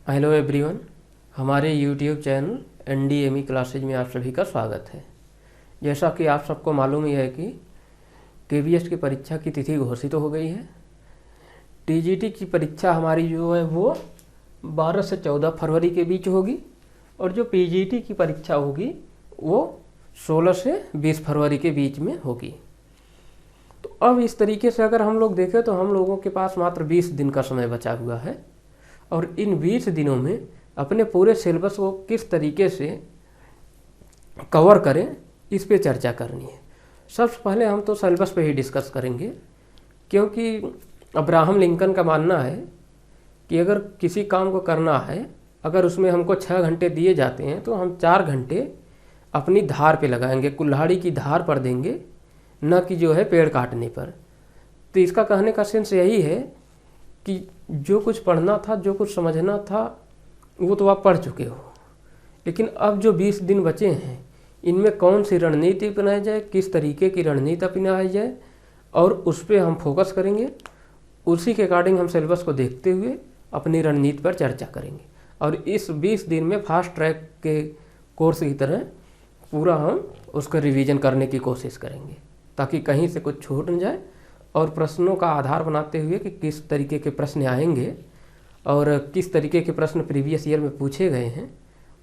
Hello everyone, हमारे YouTube channel NDME classes में आप सभी का स्वागत है। जैसा कि आप सबको मालूम ही है कि KVS की परीक्षा की तिथि घोषित हो गई है। TGT की परीक्षा हमारी जो है वो 12 से 14 फरवरी के बीच होगी और जो PGT की परीक्षा होगी वो 16 से 20 फरवरी के बीच में होगी। तो अब इस तरीके से अगर हम लोग देखें तो हम लोगों के पास मात्र 20 दिन का समय बचा हुआ है और इन 20 दिनों में अपने पूरे सिलेबस को किस तरीके से कवर करें इस पे चर्चा करनी है। सबसे पहले हम तो सिलेबस पे ही डिस्कस करेंगे, क्योंकि अब्राहम लिंकन का मानना है कि अगर किसी काम को करना है, अगर उसमें हमको 6 घंटे दिए जाते हैं तो हम 4 घंटे अपनी धार पे लगाएंगे, कुल्हाड़ी की धार पर देंगे, न कि जो है पेड़ काटने पर। तो इसका कहने का सेंस यही है कि जो कुछ पढ़ना था, जो कुछ समझना था, वो तो आप पढ़ चुके हो, लेकिन अब जो 20 दिन बचे हैं इनमें कौन सी रणनीति अपनाई जाए, किस तरीके की रणनीति अपनाई जाए और उस पर हम फोकस करेंगे। उसी के अकॉर्डिंग हम सिलेबस को देखते हुए अपनी रणनीति पर चर्चा करेंगे और इस 20 दिन में फास्ट ट्रैक के कोर्स की तरह पूरा हम उसका रिवीजन करने की कोशिश करेंगे, ताकि कहीं से कुछ छूट न जाए। और प्रश्नों का आधार बनाते हुए कि किस तरीके के प्रश्न आएंगे और किस तरीके के प्रश्न प्रीवियस ईयर में पूछे गए हैं,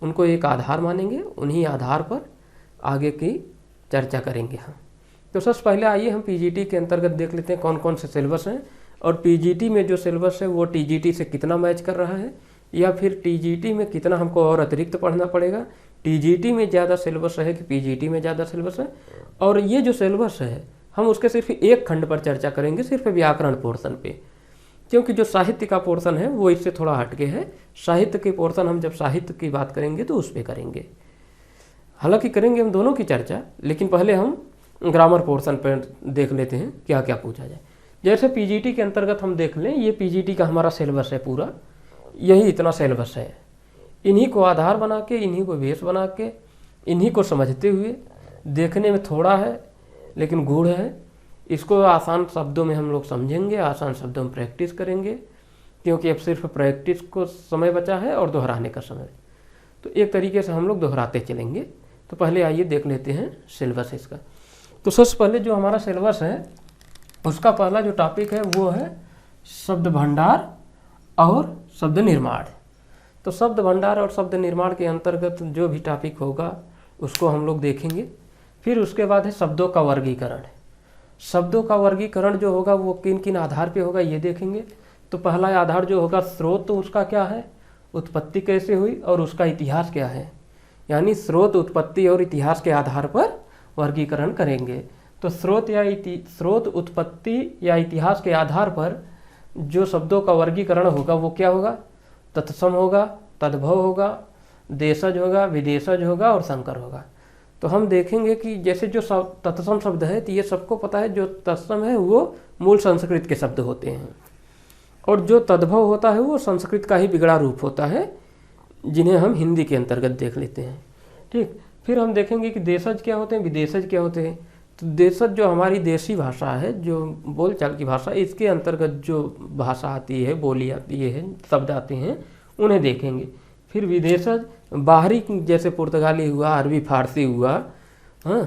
उनको एक आधार मानेंगे, उन्हीं आधार पर आगे की चर्चा करेंगे हम। तो सबसे पहले आइए हम PGT के अंतर्गत देख लेते हैं कौन कौन से सिलेबस हैं और PGT में जो सिलेबस है वो TGT से कितना मैच कर रहा है, या फिर TGT में कितना हमको और अतिरिक्त पढ़ना पड़ेगा। TGT में ज़्यादा सिलेबस है कि PGT में ज़्यादा सिलेबस है, और ये जो सिलेबस है हम उसके सिर्फ एक खंड पर चर्चा करेंगे, सिर्फ व्याकरण पोर्शन पे, क्योंकि जो साहित्य का पोर्शन है वो इससे थोड़ा हटके है। साहित्य के पोर्शन हम जब साहित्य की बात करेंगे तो उस पर करेंगे, हालांकि करेंगे हम दोनों की चर्चा, लेकिन पहले हम ग्रामर पोर्शन पर देख लेते हैं क्या क्या पूछा जाए। जैसे PGT के अंतर्गत हम देख लें, ये PGT का हमारा सिलेबस है पूरा, यही इतना सिलेबस है। इन्हीं को आधार बना के, इन्हीं को बेस बना के, इन्हीं को समझते हुए, देखने में थोड़ा है लेकिन गूढ़ है, इसको आसान शब्दों में हम लोग समझेंगे, आसान शब्दों में प्रैक्टिस करेंगे, क्योंकि अब सिर्फ प्रैक्टिस को समय बचा है और दोहराने का समय। तो एक तरीके से हम लोग दोहराते चलेंगे। तो पहले आइए देख लेते हैं सिलेबस इसका। तो सबसे पहले जो हमारा सिलेबस है उसका पहला जो टॉपिक है वो है शब्द भंडार और शब्द निर्माण। तो शब्द भंडार और शब्द निर्माण के अंतर्गत जो भी टॉपिक होगा उसको हम लोग देखेंगे। फिर उसके बाद है शब्दों का वर्गीकरण। शब्दों का वर्गीकरण जो होगा वो किन किन आधार पे होगा ये देखेंगे। तो पहला आधार जो होगा स्रोत, तो उसका क्या है, उत्पत्ति कैसे हुई और उसका इतिहास क्या है, यानी स्रोत, उत्पत्ति और इतिहास के आधार पर वर्गीकरण करेंगे। तो स्रोत, उत्पत्ति या इतिहास के आधार पर जो शब्दों का वर्गीकरण होगा वो क्या होगा, तत्सम होगा, तद्भव होगा, देशज होगा, विदेशज होगा और संकर होगा। तो हम देखेंगे कि जैसे जो तत्सम शब्द है तो ये सबको पता है, जो तत्सम है वो मूल संस्कृत के शब्द होते हैं और जो तद्भव होता है वो संस्कृत का ही बिगड़ा रूप होता है, जिन्हें हम हिंदी के अंतर्गत देख लेते हैं। ठीक, फिर हम देखेंगे कि देशज क्या होते हैं, विदेशज क्या होते हैं। तो देशज जो हमारी देशी भाषा है, जो बोलचाल की भाषा, इसके अंतर्गत जो भाषा आती है, बोली आती है, शब्द आते हैं, उन्हें देखेंगे। फिर विदेशज बाहरी, जैसे पुर्तगाली हुआ, अरबी फारसी हुआ, हाँ,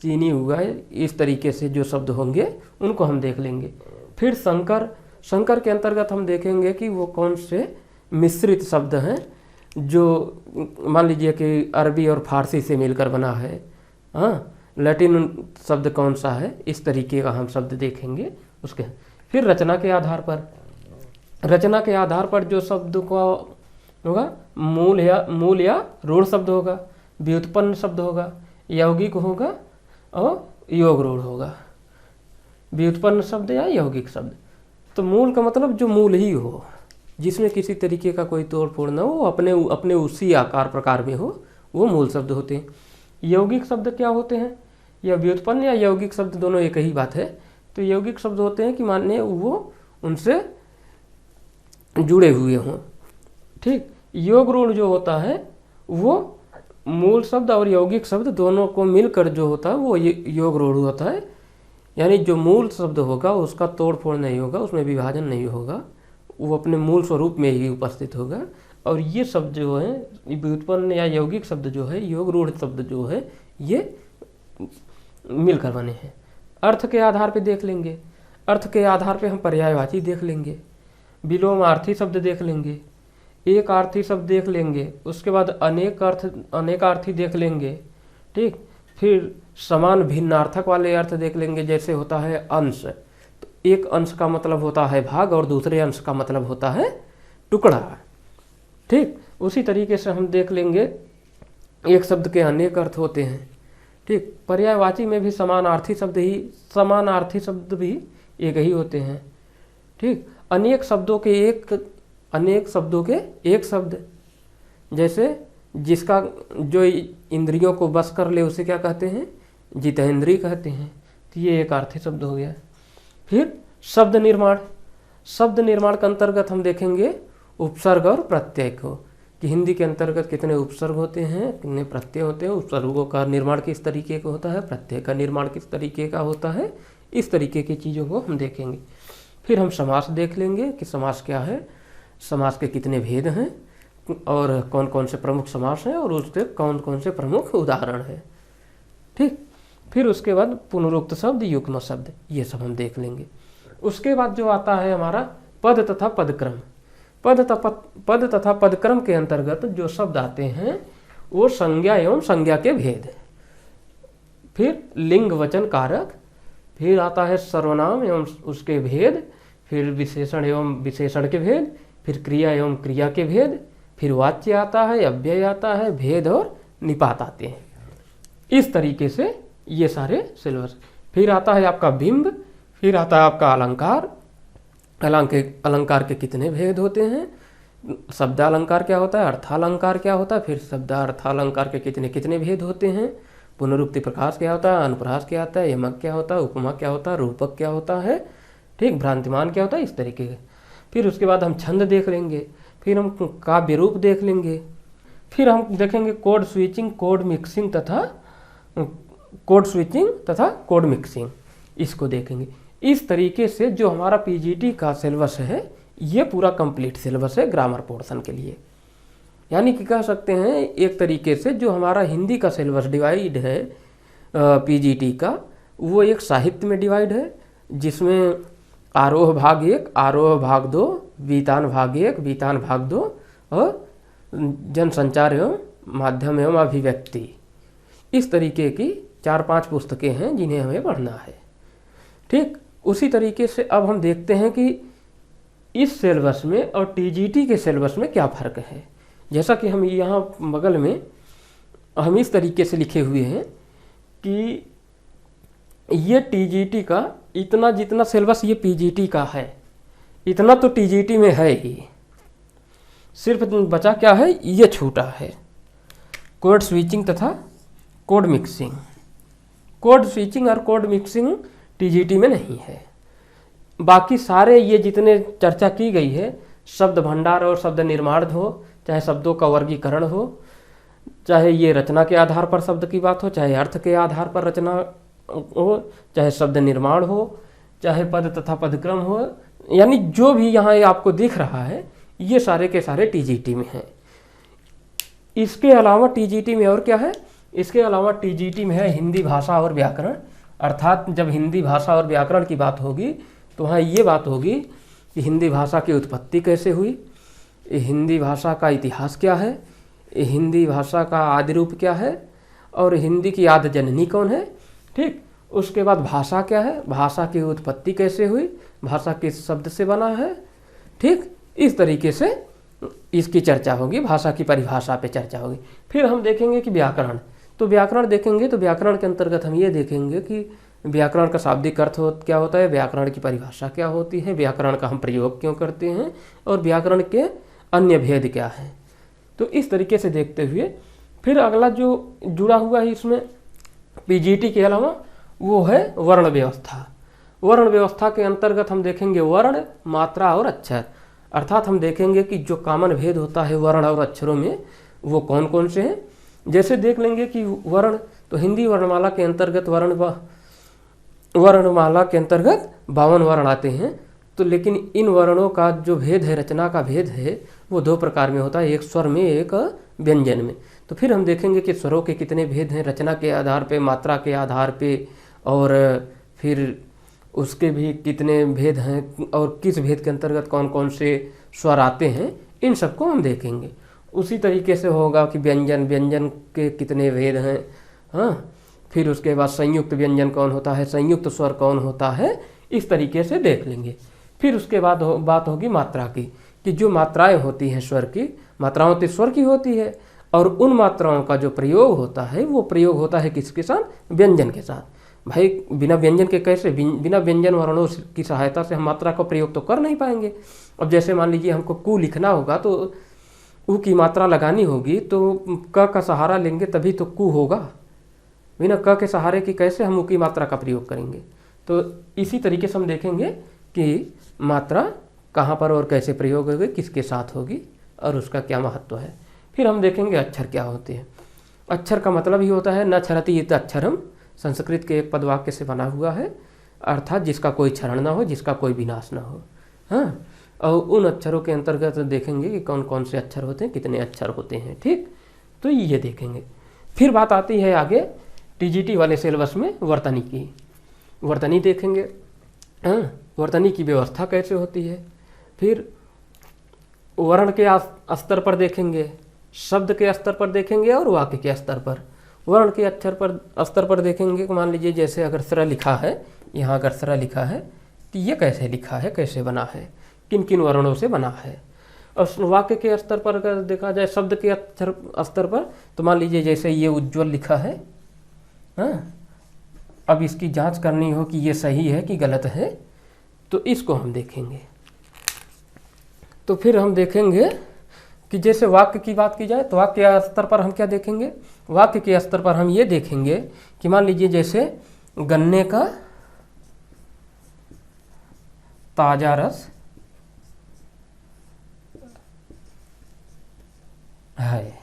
चीनी हुआ, इस तरीके से जो शब्द होंगे उनको हम देख लेंगे। फिर संकर, संकर के अंतर्गत हम देखेंगे कि वो कौन से मिश्रित शब्द हैं जो मान लीजिए कि अरबी और फारसी से मिलकर बना है, हाँ, लैटिन शब्द कौन सा है, इस तरीके का हम शब्द देखेंगे उसके। फिर रचना के आधार पर, रचना के आधार पर जो शब्द को होगा, मूल या रूढ़ शब्द होगा, व्युत्पन्न शब्द होगा, यौगिक होगा और योग रूढ़ होगा। व्युत्पन्न शब्द या यौगिक शब्द, तो मूल का मतलब जो मूल ही हो, जिसमें किसी तरीके का कोई तोड़ फोड़ ना हो, अपने उसी आकार प्रकार में हो, वो मूल शब्द होते हैं। यौगिक शब्द क्या होते हैं, या व्युत्पन्न या यौगिक शब्द दोनों एक ही बात है। तो यौगिक शब्द होते हैं कि माने वो उनसे जुड़े हुए हों। ठीक, योग रूढ़ जो होता है वो मूल शब्द और यौगिक शब्द दोनों को मिलकर जो होता है वो योग रूढ़ होता है, यानी जो मूल शब्द होगा उसका तोड़ फोड़ नहीं होगा, उसमें विभाजन नहीं होगा, वो अपने मूल स्वरूप में ही उपस्थित होगा और ये शब्द जो है व्युत्पन्न या यौगिक शब्द जो है, योग रूढ़ शब्द जो है, ये मिलकर बने हैं। अर्थ के आधार पे देख लेंगे, अर्थ के आधार पे हम पर्यायवाची देख लेंगे, विलोमार्थी शब्द देख लेंगे, एक अर्थी शब्द देख लेंगे, उसके बाद अनेकार्थी देख लेंगे, ठीक। फिर समान भिन्नार्थक वाले अर्थ देख लेंगे, जैसे होता है अंश, तो एक अंश का मतलब होता है भाग और दूसरे अंश का मतलब होता है टुकड़ा, ठीक। उसी तरीके से हम देख लेंगे एक शब्द के अनेक अर्थ होते हैं, ठीक। पर्यायवाची में भी समानार्थी शब्द भी एक ही होते हैं, ठीक। अनेक शब्दों के एक शब्द, जैसे जिसका जो इंद्रियों को बस कर ले उसे क्या कहते हैं, जितेंद्रिय कहते हैं, तो ये एक अर्थी शब्द हो गया। फिर शब्द निर्माण के अंतर्गत हम देखेंगे उपसर्ग और प्रत्यय को, कि हिंदी के अंतर्गत कितने उपसर्ग होते हैं, कितने प्रत्यय होते हैं, उपसर्गों का निर्माण किस तरीके का होता है, प्रत्यय का निर्माण किस तरीके का होता है, इस तरीके की चीज़ों को हम देखेंगे। फिर हम समास देख लेंगे कि समास क्या है, समास के कितने भेद हैं और कौन कौन से प्रमुख समास हैं और उसके कौन कौन से प्रमुख उदाहरण हैं, ठीक। फिर उसके बाद पुनरुक्त शब्द, युग्म शब्द, ये सब हम देख लेंगे। उसके बाद जो आता है हमारा पद तथा पदक्रम। पद तथा पदक्रम के अंतर्गत जो शब्द आते हैं वो संज्ञा एवं संज्ञा के भेद, फिर लिंग वचन कारक, फिर आता है सर्वनाम एवं उसके भेद, फिर विशेषण एवं विशेषण के भेद, फिर क्रिया एवं क्रिया के भेद, फिर वाच्य आता है, अव्यय आता है, भेद और निपात आते हैं। इस तरीके से ये सारे सिलेबस। फिर आता है आपका बिंब, फिर आता है आपका अलंकार। अलंकार के कितने भेद होते हैं, शब्दालंकार क्या होता है, अर्थालंकार क्या होता है, फिर शब्दार्थालंकार के कितने कितने भेद होते हैं, पुनरुक्ति प्रकाश क्या होता है, अनुप्रास क्या होता है, यमक क्या होता है, उपमा क्या होता है, रूपक क्या होता है, ठीक, भ्रांतिमान क्या होता है, इस तरीके के। फिर उसके बाद हम छंद देख लेंगे, फिर हम काव्य रूप देख लेंगे, फिर हम देखेंगे कोड स्विचिंग, कोड स्विचिंग तथा कोड मिक्सिंग, इसको देखेंगे। इस तरीके से जो हमारा पीजीटी का सिलेबस है ये पूरा कंप्लीट सिलेबस है ग्रामर पोर्शन के लिए। यानी कि कह सकते हैं एक तरीके से जो हमारा हिंदी का सिलेबस डिवाइड है पीजीटी का, वो एक साहित्य में डिवाइड है, जिसमें आरोह भाग 1, आरोह भाग 2, बीतान भाग 1, बीतान भाग 2 और जनसंचार एवं माध्यम एवं अभिव्यक्ति, इस तरीके की 4-5 पुस्तकें हैं जिन्हें हमें पढ़ना है, ठीक। उसी तरीके से अब हम देखते हैं कि इस सिलेबस में और टीजीटी के सिलेबस में क्या फ़र्क है। जैसा कि हम यहाँ बगल में हम इस तरीके से लिखे हुए हैं कि ये टीजीटी का इतना जितना सिलेबस ये पीजीटी का है इतना तो टीजीटी में है ही, सिर्फ बचा क्या है, ये छूटा है कोड स्विचिंग तथा कोड मिक्सिंग। कोड स्विचिंग और कोड मिक्सिंग टीजीटी में नहीं है। बाकी सारे ये जितने चर्चा की गई है, शब्द भंडार और शब्द निर्माण हो, चाहे शब्दों का वर्गीकरण हो, चाहे ये रचना के आधार पर शब्द की बात हो, चाहे अर्थ के आधार पर रचना हो, चाहे शब्द निर्माण हो, चाहे पद तथा पदक्रम हो, यानी जो भी यहाँ आपको दिख रहा है ये सारे के सारे टीजीटी में हैं। इसके अलावा टीजीटी में और क्या है, इसके अलावा टीजीटी में है हिंदी भाषा और व्याकरण। अर्थात जब हिंदी भाषा और व्याकरण की बात होगी तो वहाँ ये बात होगी कि हिंदी भाषा की उत्पत्ति कैसे हुई, हिंदी भाषा का इतिहास क्या है, हिंदी भाषा का आदि रूप क्या है और हिंदी की आदि जननी कौन है, ठीक। उसके बाद भाषा क्या है, भाषा की उत्पत्ति कैसे हुई, भाषा किस शब्द से बना है, ठीक। इस तरीके से इसकी चर्चा होगी, भाषा की परिभाषा पे चर्चा होगी। फिर हम देखेंगे कि व्याकरण, तो व्याकरण देखेंगे तो व्याकरण के अंतर्गत हम ये देखेंगे कि व्याकरण का शाब्दिक अर्थ क्या होता है, व्याकरण की परिभाषा क्या होती है, व्याकरण का हम प्रयोग क्यों करते हैं और व्याकरण के अन्य भेद क्या हैं। तो इस तरीके से देखते हुए फिर अगला जो जुड़ा हुआ है इसमें पीजीटी के अलावा वो है वर्ण व्यवस्था। वर्ण व्यवस्था के अंतर्गत हम देखेंगे वर्ण, मात्रा और अक्षर। अर्थात हम देखेंगे कि जो कॉमन भेद होता है वर्ण और अक्षरों में वो कौन कौन से हैं। जैसे देख लेंगे कि वर्ण, तो हिंदी वर्णमाला के अंतर्गत वर्णमाला के अंतर्गत 52 वर्ण आते हैं। तो लेकिन इन वर्णों का जो भेद है, रचना का भेद है, वो दो प्रकार में होता है, एक स्वर में एक व्यंजन में। तो फिर हम देखेंगे कि स्वरों के कितने भेद हैं, रचना के आधार पे, मात्रा के आधार पे, और फिर उसके भी कितने भेद हैं और किस भेद के अंतर्गत कौन कौन से स्वर आते हैं, इन सबको हम देखेंगे। उसी तरीके से होगा कि व्यंजन, व्यंजन के कितने भेद हैं, हाँ। फिर उसके बाद संयुक्त व्यंजन कौन होता है, संयुक्त स्वर कौन होता है, इस तरीके से देख लेंगे। फिर उसके बाद बात होगी मात्रा की, कि जो मात्राएं होती हैं स्वर की, मात्राओं तो स्वर की होती है, और उन मात्राओं का जो प्रयोग होता है वो प्रयोग होता है किसके साथ, व्यंजन के साथ। भाई बिना व्यंजन के कैसे, बिना व्यंजन वर्णों की सहायता से हम मात्रा का प्रयोग तो कर नहीं पाएंगे। अब जैसे मान लीजिए हमको कु लिखना होगा तो उ की मात्रा लगानी होगी, तो क का सहारा लेंगे तभी तो कु होगा, बिना क के सहारे की कैसे हम उ की मात्रा का प्रयोग करेंगे। तो इसी तरीके से हम देखेंगे कि मात्रा कहाँ पर और कैसे प्रयोग होगी, किसके साथ होगी और उसका क्या महत्व है। फिर हम देखेंगे अक्षर क्या होते हैं। अक्षर का मतलब ही होता है न क्षरति इत अक्षरम, संस्कृत के एक पदवाक्य से बना हुआ है, अर्थात जिसका कोई क्षरण ना हो, जिसका कोई विनाश ना हो, हाँ। और उन अक्षरों के अंतर्गत देखेंगे कि कौन कौन से अक्षर होते हैं, कितने अक्षर होते हैं, ठीक। तो ये देखेंगे। फिर बात आती है आगे टीजीटी वाले सिलेबस में वर्तनी की। वर्तनी देखेंगे, हाँ, वर्तनी की व्यवस्था कैसे होती है। फिर वर्ण के स्तर पर देखेंगे, शब्द के स्तर पर देखेंगे और वाक्य के स्तर पर। वर्ण के अक्षर पर स्तर पर देखेंगे, मान लीजिए जैसे अगर स्र लिखा है, यहाँ अगर स्र लिखा है तो ये कैसे लिखा है, कैसे बना है, किन किन वर्णों से बना है। और वाक्य के स्तर पर अगर देखा जाए, शब्द के अक्षर स्तर पर, तो मान लीजिए जैसे ये उज्ज्वल लिखा है, हाँ, अब इसकी जांच करनी हो कि ये सही है कि गलत है, तो इसको हम देखेंगे। तो फिर हम देखेंगे कि जैसे वाक्य की बात की जाए तो वाक्य के स्तर पर हम क्या देखेंगे, वाक्य के स्तर पर हम ये देखेंगे कि मान लीजिए जैसे गन्ने का ताजा रस है,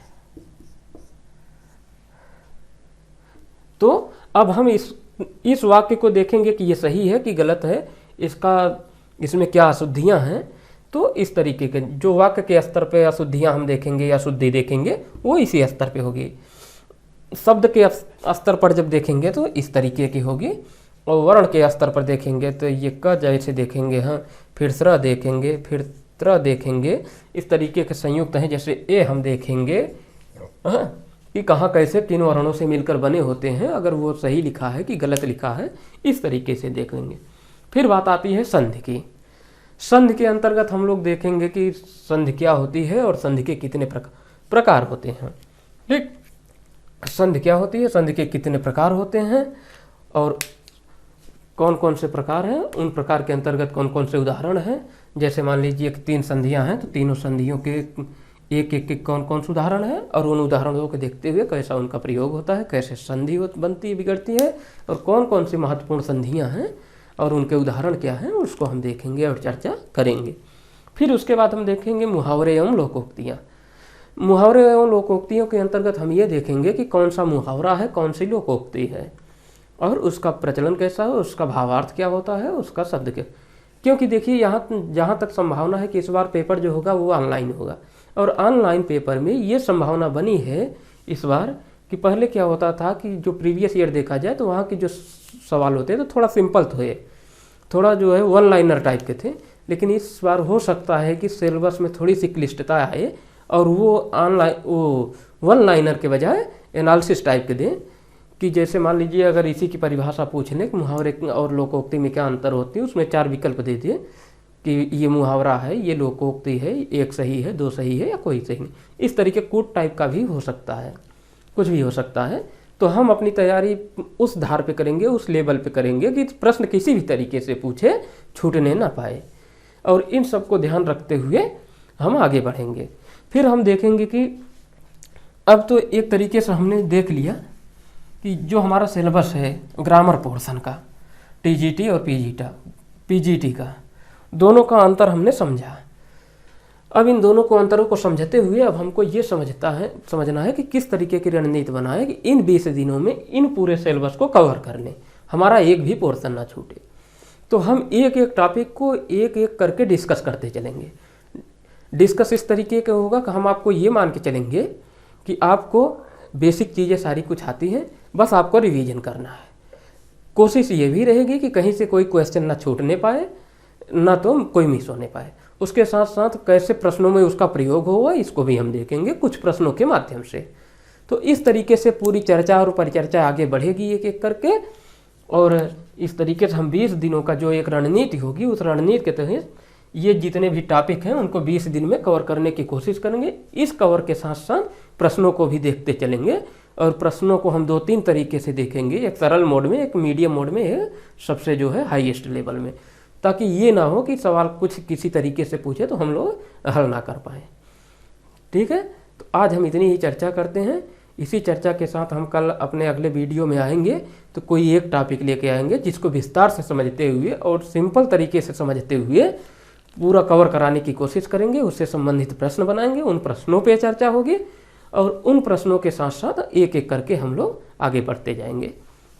तो अब हम इस वाक्य को देखेंगे कि ये सही है कि गलत है, इसमें क्या अशुद्धियां हैं। तो इस तरीके के जो वाक्य के स्तर पे अशुद्धियां हम देखेंगे या शुद्धि देखेंगे वो इसी स्तर पे होगी। शब्द के स्तर पर जब देखेंगे तो इस तरीके की होगी, और वर्ण के स्तर पर देखेंगे तो ये क जैसे देखेंगे, हाँ, फिर स्र देखेंगे, फिर त्र देखेंगे, इस तरीके के संयुक्त हैं। जैसे ए हम देखेंगे, हाँ, कि कहाँ कैसे किन वर्णों से मिलकर बने होते हैं, अगर वो सही लिखा है कि गलत लिखा है, इस तरीके से देख लेंगे। फिर बात आती है संधि की। संधि के अंतर्गत हम लोग देखेंगे कि संधि क्या होती है और संधि के कितने प्रकार होते हैं, ठीक। संधि क्या होती है, संधि के कितने प्रकार होते हैं और कौन कौन से प्रकार हैं, उन प्रकार के अंतर्गत कौन कौन से उदाहरण हैं। जैसे मान लीजिए 3 संधियां हैं, तो तीनों संधियों के एक एक कौन कौन से उदाहरण है, और उन उदाहरणों को देखते हुए कैसा उनका प्रयोग होता है, कैसे संधि बनती बिगड़ती है, और कौन कौन सी महत्वपूर्ण संधियां हैं और उनके उदाहरण क्या हैं, उसको हम देखेंगे और चर्चा करेंगे। फिर उसके बाद हम देखेंगे मुहावरे एवं लोकोक्तियाँ। मुहावरे एवं लोकोक्तियों के अंतर्गत हम ये देखेंगे कि कौन सा मुहावरा है, कौन सी लोकोक्ति है, और उसका प्रचलन कैसा है, उसका भावार्थ क्या होता है, उसका शब्द क्या। क्योंकि देखिए यहाँ जहाँ तक संभावना है कि इस बार पेपर जो होगा वो ऑनलाइन होगा, और ऑनलाइन पेपर में ये संभावना बनी है इस बार कि पहले क्या होता था कि जो प्रीवियस ईयर देखा जाए तो वहाँ के जो सवाल होते तो थोड़ा सिंपल थे, थोड़ा जो है वन लाइनर टाइप के थे। लेकिन इस बार हो सकता है कि सिलेबस में थोड़ी सी क्लिष्टता आए और वो वन लाइनर के बजाय एनालिसिस टाइप के दें, कि जैसे मान लीजिए अगर इसी की परिभाषा पूछ लें कि मुहावरे और लोकोक्ति में क्या अंतर होती है, उसमें 4 विकल्प दे दिए कि ये मुहावरा है, ये लोकोक्ति है, एक सही है, 2 सही है या कोई सही नहीं। इस तरीके कूट टाइप का भी हो सकता है, कुछ भी हो सकता है। तो हम अपनी तैयारी उस धार पे करेंगे, उस लेवल पे करेंगे कि प्रश्न किसी भी तरीके से पूछे छूटने ना पाए, और इन सब को ध्यान रखते हुए हम आगे बढ़ेंगे। फिर हम देखेंगे कि अब तो एक तरीके से हमने देख लिया कि जो हमारा सिलेबस है ग्रामर पोर्शन का, टीजीटी और पीजीटी का, दोनों का अंतर हमने समझा। अब इन दोनों को अंतरों को समझते हुए अब हमको ये समझना है कि किस तरीके की रणनीति बनाए कि इन 20 दिनों में इन पूरे सिलेबस को कवर कर लें, हमारा एक भी पोर्शन ना छूटे। तो हम एक एक टॉपिक को एक एक करके डिस्कस करते चलेंगे। डिस्कस इस तरीके का होगा कि हम आपको ये मान के चलेंगे कि आपको बेसिक चीज़ें सारी कुछ आती हैं, बस आपको रिवीजन करना है। कोशिश ये भी रहेगी कि कहीं से कोई क्वेश्चन ना छूटने पाए, ना तो कोई मिस होने पाए। उसके साथ साथ कैसे प्रश्नों में उसका प्रयोग होगा इसको भी हम देखेंगे कुछ प्रश्नों के माध्यम से। तो इस तरीके से पूरी चर्चा और परिचर्चा आगे बढ़ेगी एक एक करके, और इस तरीके से हम 20 दिनों का जो एक रणनीति होगी उस रणनीति के तहत ये जितने भी टॉपिक हैं उनको 20 दिन में कवर करने की कोशिश करेंगे। इस कवर के साथ साथ प्रश्नों को भी देखते चलेंगे, और प्रश्नों को हम 2-3 तरीके से देखेंगे, एक सरल मोड में, एक मीडियम मोड में, एक सबसे जो है हाईएस्ट लेवल में, ताकि ये ना हो कि सवाल कुछ किसी तरीके से पूछे तो हम लोग हल ना कर पाएँ। ठीक है, तो आज हम इतनी ही चर्चा करते हैं। इसी चर्चा के साथ हम कल अपने अगले वीडियो में आएंगे तो कोई एक टॉपिक लेके आएंगे जिसको विस्तार से समझते हुए और सिंपल तरीके से समझते हुए पूरा कवर कराने की कोशिश करेंगे। उससे संबंधित प्रश्न बनाएंगे, उन प्रश्नों पे चर्चा होगी, और उन प्रश्नों के साथ साथ एक एक करके हम लोग आगे बढ़ते जाएंगे।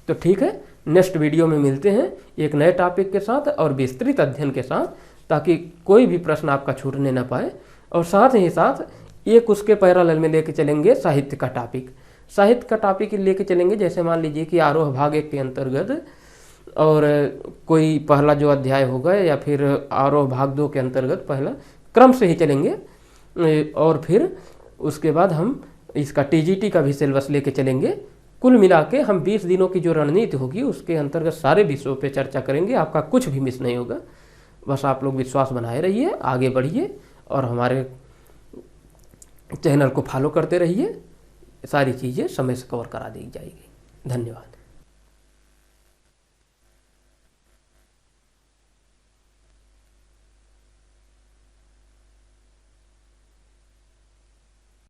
तो ठीक है, नेक्स्ट वीडियो में मिलते हैं एक नए टॉपिक के साथ और विस्तृत अध्ययन के साथ, ताकि कोई भी प्रश्न आपका छूटने ना पाए। और साथ ही साथ एक उसके पैरेलल में लेके चलेंगे साहित्य का टॉपिक। साहित्य का टॉपिक लेके चलेंगे, जैसे मान लीजिए कि आरोह भाग 1 के अंतर्गत और कोई पहला जो अध्याय होगा, या फिर आरोह भाग 2 के अंतर्गत पहला क्रम से ही चलेंगे, और फिर उसके बाद हम इसका टीजीटी का भी सिलेबस लेके चलेंगे। कुल मिला के हम 20 दिनों की जो रणनीति होगी उसके अंतर्गत सारे विषयों पे चर्चा करेंगे। आपका कुछ भी मिस नहीं होगा। बस आप लोग विश्वास बनाए रहिए, आगे बढ़िए और हमारे चैनल को फॉलो करते रहिए। सारी चीज़ें समय से कवर करा दी जाएगी। धन्यवाद।